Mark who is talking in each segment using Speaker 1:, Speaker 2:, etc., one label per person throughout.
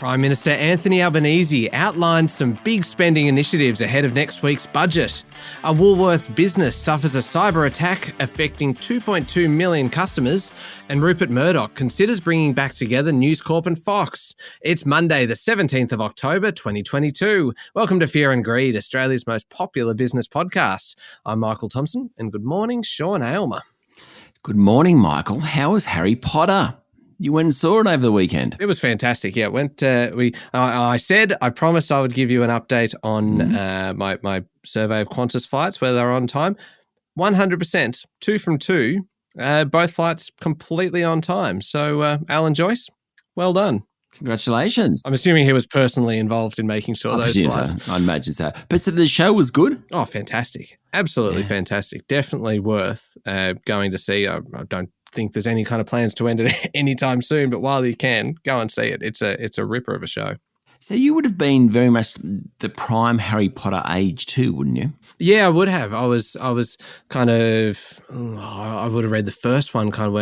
Speaker 1: Prime Minister Anthony Albanese outlined some big spending initiatives ahead of next week's budget. A Woolworths business suffers a cyber attack affecting 2.2 million customers, and Rupert Murdoch considers bringing back together News Corp and Fox. It's Monday, the 17th of October, 2022. Welcome to Fear and Greed, Australia's most popular business podcast. I'm Michael Thompson, and good morning, Sean Aylmer.
Speaker 2: Good morning, Michael. How was Harry Potter? You went and saw it over the weekend.
Speaker 1: It was fantastic. Yeah, I said I promised I would give you an update on my survey of Qantas flights, whether they're on time. 100%, 2 from 2, both flights completely on time. So, Alan Joyce, well done.
Speaker 2: Congratulations.
Speaker 1: I'm assuming he was personally involved in making sure those flights.
Speaker 2: So. I'd imagine so. But so the show was good?
Speaker 1: Oh, fantastic. Absolutely fantastic. Definitely worth going to see. I don't think there's any kind of plans to end it anytime soon, but while you can, go and see it. It's a ripper of a show.
Speaker 2: So you would have been very much the prime Harry Potter age too, wouldn't you?
Speaker 1: Yeah, I would have. I was kind of. I would have read the first one kind of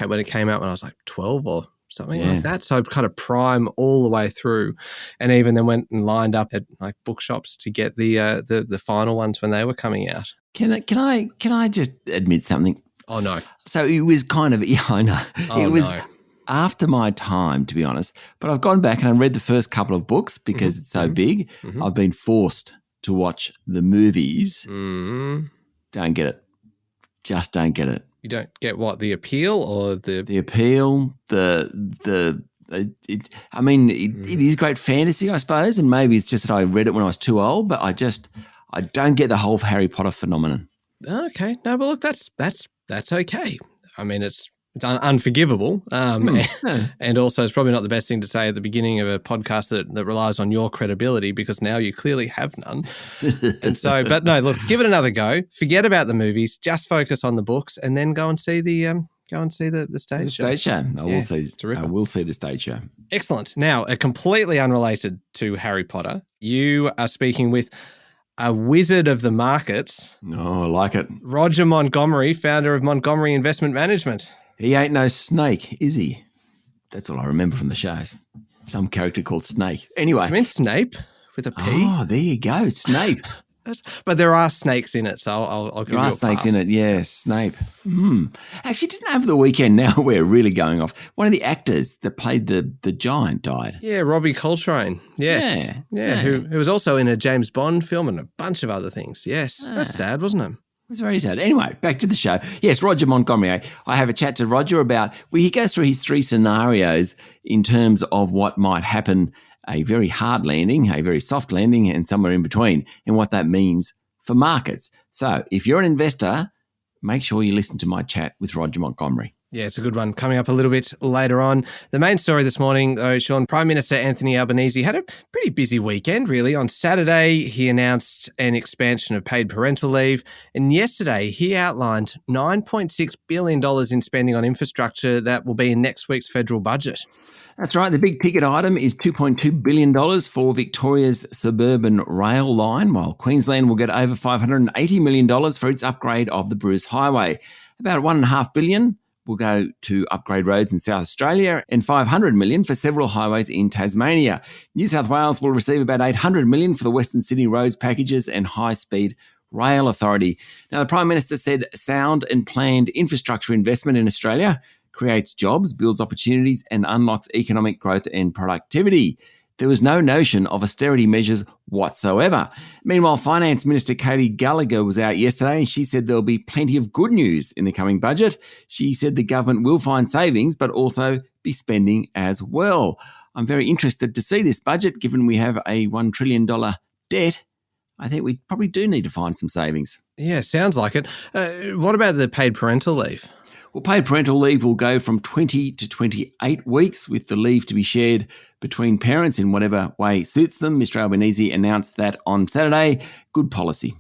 Speaker 1: when it came out when I was like 12 or something like that. So kind of prime all the way through, and even then went and lined up at like bookshops to get the final ones when they were coming out.
Speaker 2: Can I just admit something?
Speaker 1: Oh, no.
Speaker 2: So it was kind of, I know.
Speaker 1: Oh,
Speaker 2: it was
Speaker 1: no.
Speaker 2: After my time, to be honest. But I've gone back and I read the first couple of books because it's so big. Mm-hmm. I've been forced to watch the movies.
Speaker 1: Mm-hmm.
Speaker 2: Don't get it. Just don't get it.
Speaker 1: You don't get what? The appeal or the...
Speaker 2: The appeal, it is great fantasy, I suppose, and maybe it's just that I read it when I was too old, but I don't get the whole Harry Potter phenomenon.
Speaker 1: Okay. No, but look, that's okay. I mean, it's unforgivable. And also it's probably not the best thing to say at the beginning of a podcast that relies on your credibility, because now you clearly have none. And so, but no, look, give it another go. Forget about the movies. Just focus on the books, and then go and see the stage show.
Speaker 2: Stage show. I will see the stage show.
Speaker 1: Excellent. Now, completely unrelated to Harry Potter, you are speaking with a wizard of the markets.
Speaker 2: Oh, I like it.
Speaker 1: Roger Montgomery, founder of Montgomery Investment Management.
Speaker 2: He ain't no snake, is he? That's all I remember from the show. Some character called Snake. Anyway.
Speaker 1: You mean Snape with a P?
Speaker 2: Oh, there you go, Snape.
Speaker 1: But there are snakes in it, so I'll give you a pass.
Speaker 2: There are snakes in it, yeah, Snape. Actually, didn't over the weekend, now we're really going off, one of the actors that played the giant died.
Speaker 1: Yeah, Robbie Coltrane. Yes. Yeah. Who was also in a James Bond film and a bunch of other things. Yes. That's sad, wasn't it?
Speaker 2: It was very sad. Anyway, back to the show. Yes, Roger Montgomery. I have a chat to Roger about, he goes through his 3 scenarios in terms of what might happen: a very hard landing, a very soft landing, and somewhere in between, and what that means for markets. So if you're an investor, make sure you listen to my chat with Roger Montgomery.
Speaker 1: Yeah, it's a good one. Coming up a little bit later on. The main story this morning, though, Sean, Prime Minister Anthony Albanese had a pretty busy weekend, really. On Saturday, he announced an expansion of paid parental leave. And yesterday, he outlined $9.6 billion in spending on infrastructure that will be in next week's federal budget.
Speaker 2: That's right. The big ticket item is $2.2 billion for Victoria's suburban rail line, while Queensland will get over $580 million for its upgrade of the Bruce Highway. About $1.5 billion will go to upgrade roads in South Australia, and $500 million for several highways in Tasmania. New South Wales will receive about $800 million for the Western Sydney roads packages and high-speed rail authority. Now, the Prime Minister said sound and planned infrastructure investment in Australia creates jobs, builds opportunities, and unlocks economic growth and productivity. There was no notion of austerity measures whatsoever. Meanwhile, Finance Minister Katie Gallagher was out yesterday, and she said there'll be plenty of good news in the coming budget. She said the government will find savings, but also be spending as well. I'm very interested to see this budget, given we have a $1 trillion debt. I think we probably do need to find some savings.
Speaker 1: Yeah, sounds like it. What about the paid parental leave?
Speaker 2: Well, paid parental leave will go from 20 to 28 weeks, with the leave to be shared between parents in whatever way suits them. Mr Albanese announced that on Saturday. Good policy.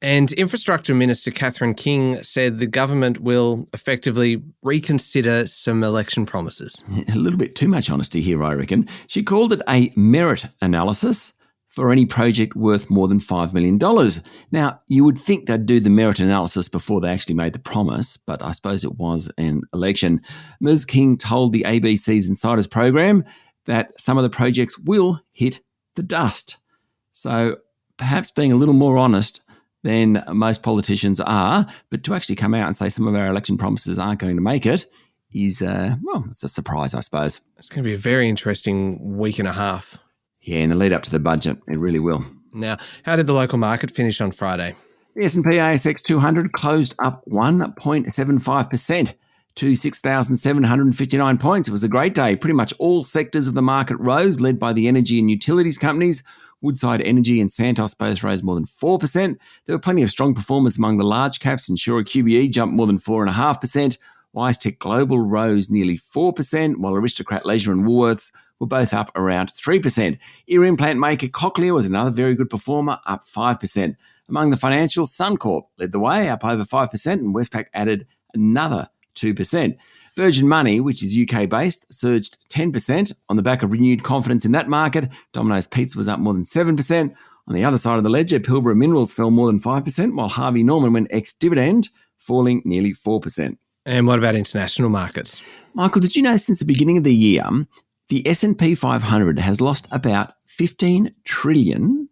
Speaker 1: And Infrastructure Minister Catherine King said the government will effectively reconsider some election promises.
Speaker 2: A little bit too much honesty here, I reckon. She called it a merit analysis for any project worth more than $5 million. Now, you would think they'd do the merit analysis before they actually made the promise, but I suppose it was an election. Ms King told the ABC's Insiders program that some of the projects will hit the dust. So perhaps being a little more honest than most politicians are, but to actually come out and say some of our election promises aren't going to make it is, it's a surprise, I suppose.
Speaker 1: It's going to be a very interesting week and a half.
Speaker 2: Yeah, in the lead up to the budget, it really will.
Speaker 1: Now, how did the local market finish on Friday?
Speaker 2: The S&P ASX 200 closed up 1.75% to 6,759 points. It was a great day. Pretty much all sectors of the market rose, led by the energy and utilities companies. Woodside Energy and Santos both rose more than 4%. There were plenty of strong performers among the large caps. Insura QBE jumped more than 4.5%. WiseTech Global rose nearly 4%, while Aristocrat Leisure and Woolworths were both up around 3%. Ear implant maker Cochlear was another very good performer, up 5%. Among the financials, Suncorp led the way, up over 5%, and Westpac added another 2%. Virgin Money, which is UK-based, surged 10% on the back of renewed confidence in that market. Domino's Pizza was up more than 7%. On the other side of the ledger, Pilbara Minerals fell more than 5%, while Harvey Norman went ex-dividend, falling nearly 4%.
Speaker 1: And what about international markets?
Speaker 2: Michael, did you know since the beginning of the year, the S&P 500 has lost about 15 trillion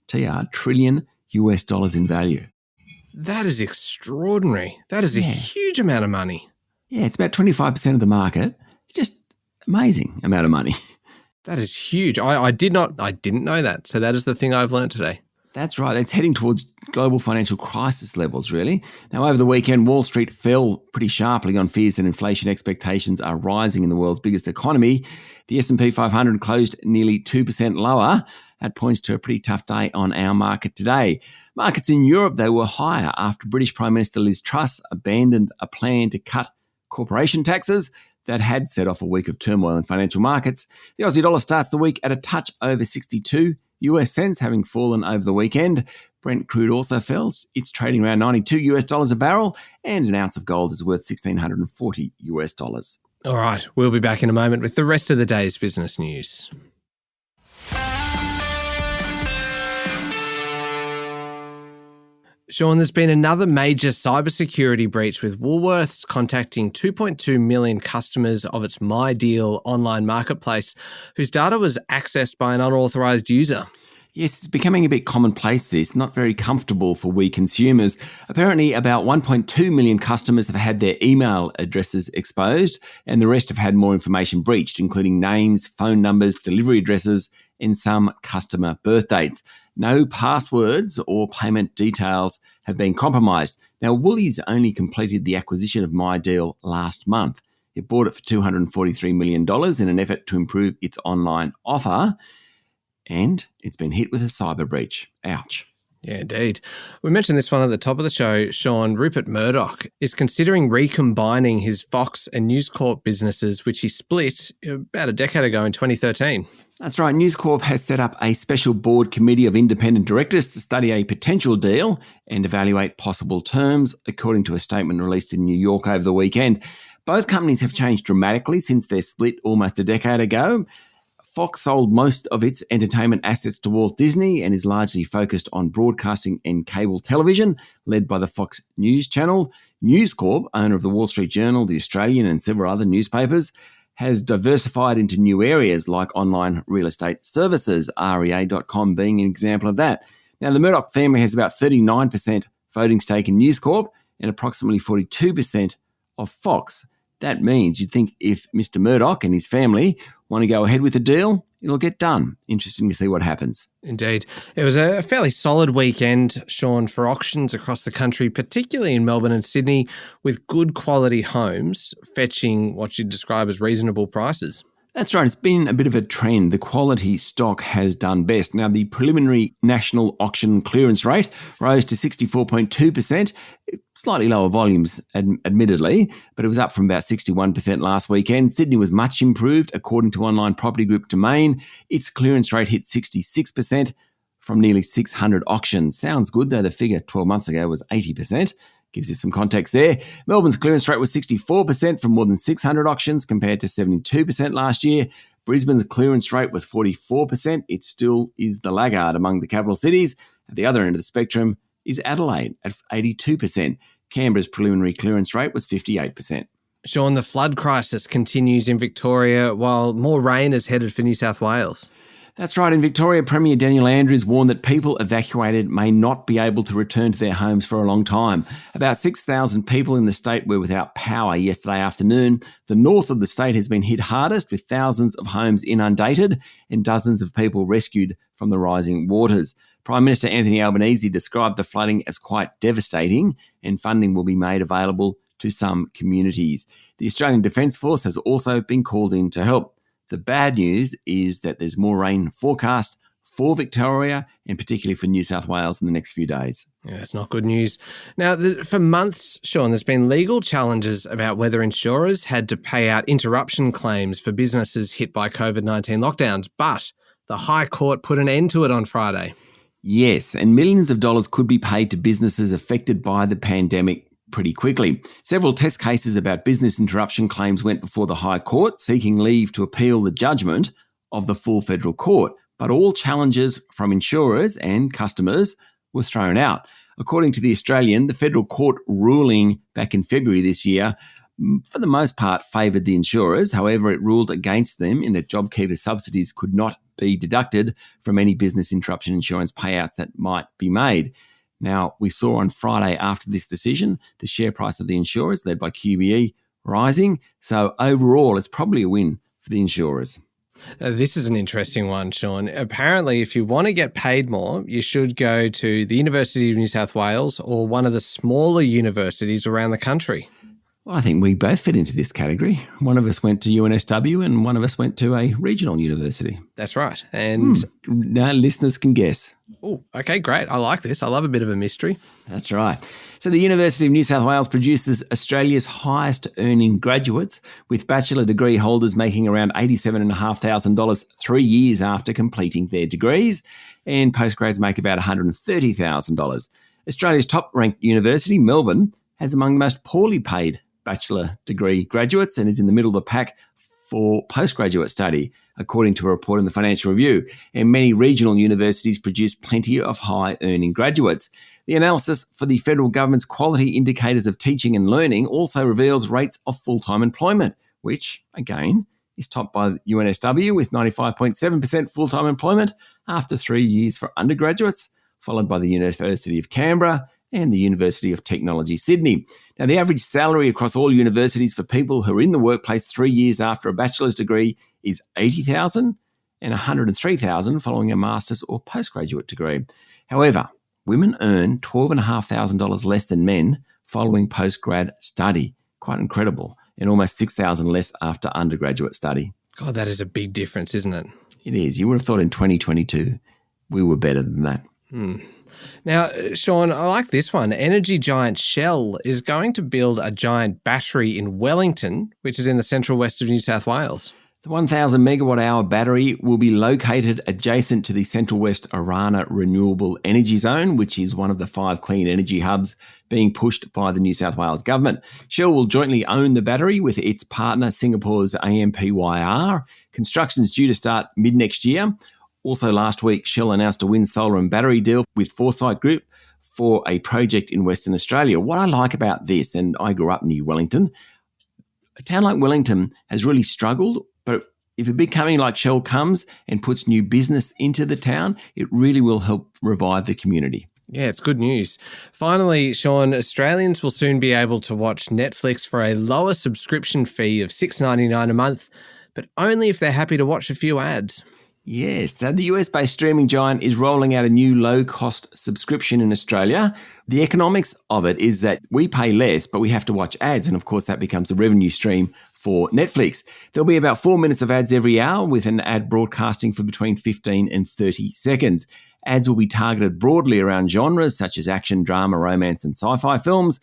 Speaker 2: US dollars in value?
Speaker 1: That is extraordinary. That is a huge amount of money.
Speaker 2: Yeah, it's about 25% of the market. Just amazing amount of money.
Speaker 1: That is huge. I didn't know that. So that is the thing I've learned today.
Speaker 2: That's right. It's heading towards global financial crisis levels, really. Now, over the weekend, Wall Street fell pretty sharply on fears that inflation expectations are rising in the world's biggest economy. The S&P 500 closed nearly 2% lower. That points to a pretty tough day on our market today. Markets in Europe, they were higher after British Prime Minister Liz Truss abandoned a plan to cut corporation taxes that had set off a week of turmoil in financial markets. The Aussie dollar starts the week at a touch over 62 US cents, having fallen over the weekend. Brent crude also fell. It's trading around 92 US dollars a barrel, and an ounce of gold is worth 1,640 US dollars.
Speaker 1: All right, we'll be back in a moment with the rest of the day's business news. Sean, there's been another major cybersecurity breach with Woolworths contacting 2.2 million customers of its MyDeal online marketplace, whose data was accessed by an unauthorised user.
Speaker 2: Yes, it's becoming a bit commonplace, this, not very comfortable for we consumers. Apparently, about 1.2 million customers have had their email addresses exposed, and the rest have had more information breached, including names, phone numbers, delivery addresses, and some customer birth dates. No passwords or payment details have been compromised. Now, Woolies only completed the acquisition of MyDeal last month. It bought it for $243 million in an effort to improve its online offer, and it's been hit with a cyber breach. Ouch.
Speaker 1: Yeah, indeed. We mentioned this one at the top of the show, Sean. Rupert Murdoch is considering recombining his Fox and News Corp businesses, which he split about a decade ago in 2013.
Speaker 2: That's right. News Corp has set up a special board committee of independent directors to study a potential deal and evaluate possible terms, according to a statement released in New York over the weekend. Both companies have changed dramatically since their split almost a decade ago. Fox sold most of its entertainment assets to Walt Disney and is largely focused on broadcasting and cable television, led by the Fox News channel. News Corp, owner of the Wall Street Journal, The Australian, and several other newspapers, has diversified into new areas like online real estate services, REA.com being an example of that. Now, the Murdoch family has about 39% voting stake in News Corp and approximately 42% of Fox. That means you'd think if Mr. Murdoch and his family want to go ahead with the deal, it'll get done. Interesting to see what happens.
Speaker 1: Indeed. It was a fairly solid weekend, Sean, for auctions across the country, particularly in Melbourne and Sydney, with good quality homes fetching what you'd describe as reasonable prices.
Speaker 2: That's right. It's been a bit of a trend. The quality stock has done best. Now, the preliminary national auction clearance rate rose to 64.2%, slightly lower volumes, admittedly, but it was up from about 61% last weekend. Sydney was much improved, according to online property group Domain. Its clearance rate hit 66% from nearly 600 auctions. Sounds good, though the figure 12 months ago was 80%. Gives you some context there. Melbourne's clearance rate was 64% from more than 600 auctions compared to 72% last year. Brisbane's clearance rate was 44%. It still is the laggard among the capital cities. At the other end of the spectrum is Adelaide at 82%. Canberra's preliminary clearance rate was 58%.
Speaker 1: Sean, the flood crisis continues in Victoria while more rain is headed for New South Wales.
Speaker 2: That's right. In Victoria, Premier Daniel Andrews warned that people evacuated may not be able to return to their homes for a long time. About 6,000 people in the state were without power yesterday afternoon. The north of the state has been hit hardest, with thousands of homes inundated and dozens of people rescued from the rising waters. Prime Minister Anthony Albanese described the flooding as quite devastating, and funding will be made available to some communities. The Australian Defence Force has also been called in to help. The bad news is that there's more rain forecast for Victoria and particularly for New South Wales in the next few days.
Speaker 1: Yeah, that's not good news. Now, for months, Sean, there's been legal challenges about whether insurers had to pay out interruption claims for businesses hit by COVID-19 lockdowns, but the High Court put an end to it on Friday.
Speaker 2: Yes, and millions of dollars could be paid to businesses affected by the pandemic pretty quickly. Several test cases about business interruption claims went before the High Court, seeking leave to appeal the judgment of the full federal court. But all challenges from insurers and customers were thrown out. According to The Australian, the federal court ruling back in February this year, for the most part, favoured the insurers. However, it ruled against them in that JobKeeper subsidies could not be deducted from any business interruption insurance payouts that might be made. Now, we saw on Friday after this decision, the share price of the insurers, led by QBE, rising. So overall, it's probably a win for the insurers.
Speaker 1: Now, this is an interesting one, Sean. Apparently, if you want to get paid more, you should go to the University of New South Wales or one of the smaller universities around the country.
Speaker 2: Well, I think we both fit into this category. One of us went to UNSW and one of us went to a regional university.
Speaker 1: That's right. And
Speaker 2: now listeners can guess.
Speaker 1: Oh, okay, great. I like this. I love a bit of a mystery.
Speaker 2: That's right. So the University of New South Wales produces Australia's highest earning graduates, with bachelor degree holders making around $87,500 3 years after completing their degrees, and postgrads make about $130,000. Australia's top-ranked university, Melbourne, has among the most poorly paid bachelor degree graduates and is in the middle of the pack for postgraduate study, according to a report in the Financial Review. And many regional universities produce plenty of high-earning graduates. The analysis for the federal government's quality indicators of teaching and learning also reveals rates of full-time employment, which, again, is topped by UNSW with 95.7% full-time employment after 3 years for undergraduates, followed by the University of Canberra and the University of Technology, Sydney. Now, the average salary across all universities for people who are in the workplace 3 years after a bachelor's degree is $80,000 and $103,000 following a master's or postgraduate degree. However, women earn $12,500 less than men following postgrad study. Quite incredible. And almost $6,000 less after undergraduate study.
Speaker 1: God, that is a big difference, isn't it?
Speaker 2: It is. You would have thought in 2022 we were better than that.
Speaker 1: Now, Sean, I like this one. Energy giant Shell is going to build a giant battery in Wellington, which is in the central west of New South Wales.
Speaker 2: The 1,000 megawatt hour battery will be located adjacent to the Central West Orana Renewable Energy Zone, which is one of the 5 clean energy hubs being pushed by the New South Wales government. Shell will jointly own the battery with its partner, Singapore's AMPYR. Construction's due to start mid-next year. Also last week, Shell announced a wind, solar and battery deal with Foresight Group for a project in Western Australia. What I like about this, and I grew up near Wellington, a town like Wellington has really struggled, but if a big company like Shell comes and puts new business into the town, it really will help revive the community.
Speaker 1: Yeah, it's good news. Finally, Sean, Australians will soon be able to watch Netflix for a lower subscription fee of $6.99 a month, but only if they're happy to watch a few ads.
Speaker 2: Yes, so the US-based streaming giant is rolling out a new low-cost subscription in Australia. The economics of it is that we pay less, but we have to watch ads, and of course that becomes a revenue stream for Netflix. There'll be about 4 minutes of ads every hour, with an ad broadcasting for between 15 and 30 seconds. Ads will be targeted broadly around genres such as action, drama, romance, and sci-fi films.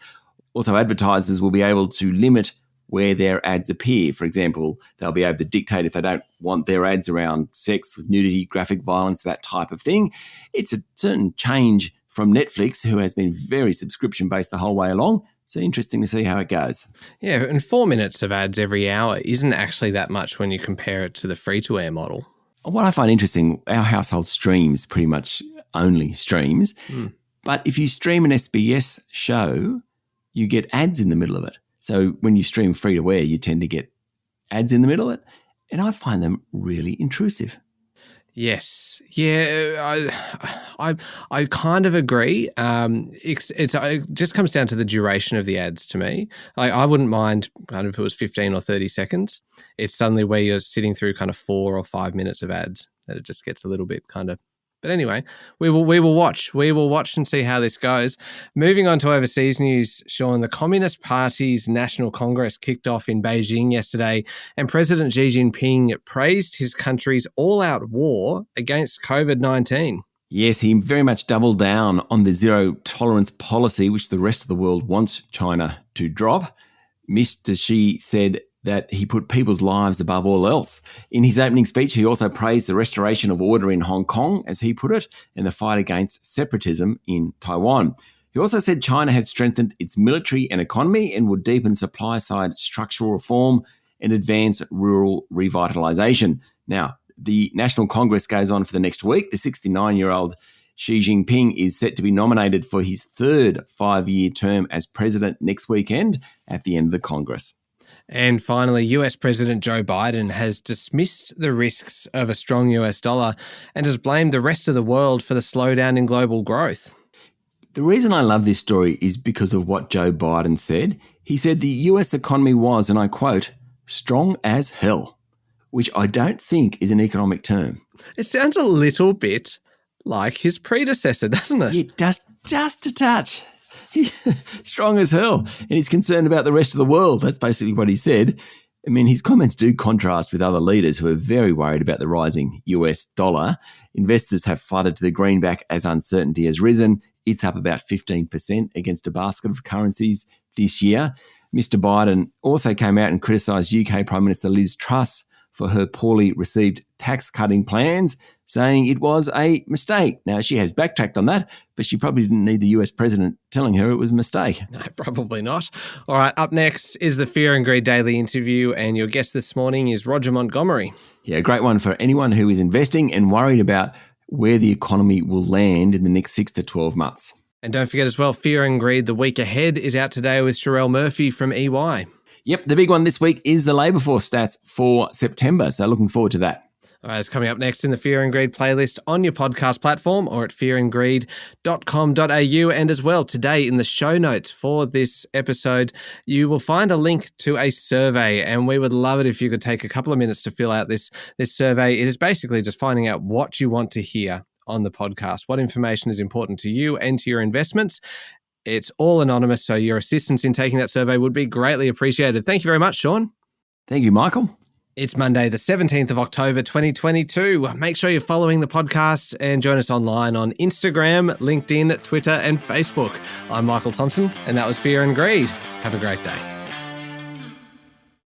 Speaker 2: Also, advertisers will be able to limit where their ads appear. For example, they'll be able to dictate if they don't want their ads around sex, nudity, graphic violence, that type of thing. It's a certain change from Netflix, who has been very subscription-based the whole way along. So interesting to see how it goes.
Speaker 1: Yeah, and 4 minutes of ads every hour isn't actually that much when you compare it to the free-to-air model.
Speaker 2: What I find interesting, our household streams pretty much only streams. But if you stream an SBS show, you get ads in the middle of it. So when you stream free to air, you tend to get ads in the middle of it. And I find them really intrusive.
Speaker 1: Yes. Yeah, I kind of agree. It just comes down to the duration of the ads to me. I wouldn't mind kind of if it was 15 or 30 seconds. It's suddenly where you're sitting through kind of 4 or 5 minutes of ads that it just gets a little bit kind of. But anyway, we will watch. We will watch and see how this goes. Moving on to overseas news, Sean, the Communist Party's National Congress kicked off in Beijing yesterday, and President Xi Jinping praised his country's all-out war against COVID-19.
Speaker 2: Yes, he very much doubled down on the zero-tolerance policy, which the rest of the world wants China to drop. Mr. Xi said that he put people's lives above all else. In his opening speech, he also praised the restoration of order in Hong Kong, as he put it, and the fight against separatism in Taiwan. He also said China had strengthened its military and economy and would deepen supply-side structural reform and advance rural revitalisation. Now, the National Congress goes on for the next week. The 69-year-old Xi Jinping is set to be nominated for his third 5-year term as president next weekend at the end of the Congress.
Speaker 1: And finally, US President Joe Biden has dismissed the risks of a strong US dollar and has blamed the rest of the world for the slowdown in global growth.
Speaker 2: The reason I love this story is because of what Joe Biden said. He said the US economy was, and I quote, strong as hell, which I don't think is an economic term.
Speaker 1: It sounds a little bit like his predecessor, doesn't it?
Speaker 2: Yeah, just a touch. Strong as hell. And he's concerned about the rest of the world. That's basically what he said. I mean, his comments do contrast with other leaders who are very worried about the rising US dollar. Investors have flooded to the greenback as uncertainty has risen. It's up about 15% against a basket of currencies this year. Mr. Biden also came out and criticised UK Prime Minister Liz Truss for her poorly received tax-cutting plans, saying it was a mistake. Now, she has backtracked on that, but she probably didn't need the US president telling her it was a mistake.
Speaker 1: No, probably not. All right, up next is the Fear and Greed Daily interview, and your guest this morning is Roger Montgomery.
Speaker 2: Yeah, a great one for anyone who is investing and worried about where the economy will land in the next 6 to 12 months.
Speaker 1: And don't forget as well, Fear and Greed, the week ahead, is out today with Sherelle Murphy from EY.
Speaker 2: Yep, the big one this week is the labour force stats for September, so looking forward to that.
Speaker 1: All right, it's coming up next in the Fear and Greed playlist on your podcast platform or at fearandgreed.com.au. And as well, today in the show notes for this episode, you will find a link to a survey, and we would love it if you could take a couple of minutes to fill out this survey. It is basically just finding out what you want to hear on the podcast, what information is important to you and to your investments. It's all anonymous, so your assistance in taking that survey would be greatly appreciated. Thank you very much, Sean.
Speaker 2: Thank you, Michael.
Speaker 1: It's Monday, the 17th of October, 2022. Make sure you're following the podcast and join us online on Instagram, LinkedIn, Twitter, and Facebook. I'm Michael Thompson, and that was Fear and Greed. Have a great day.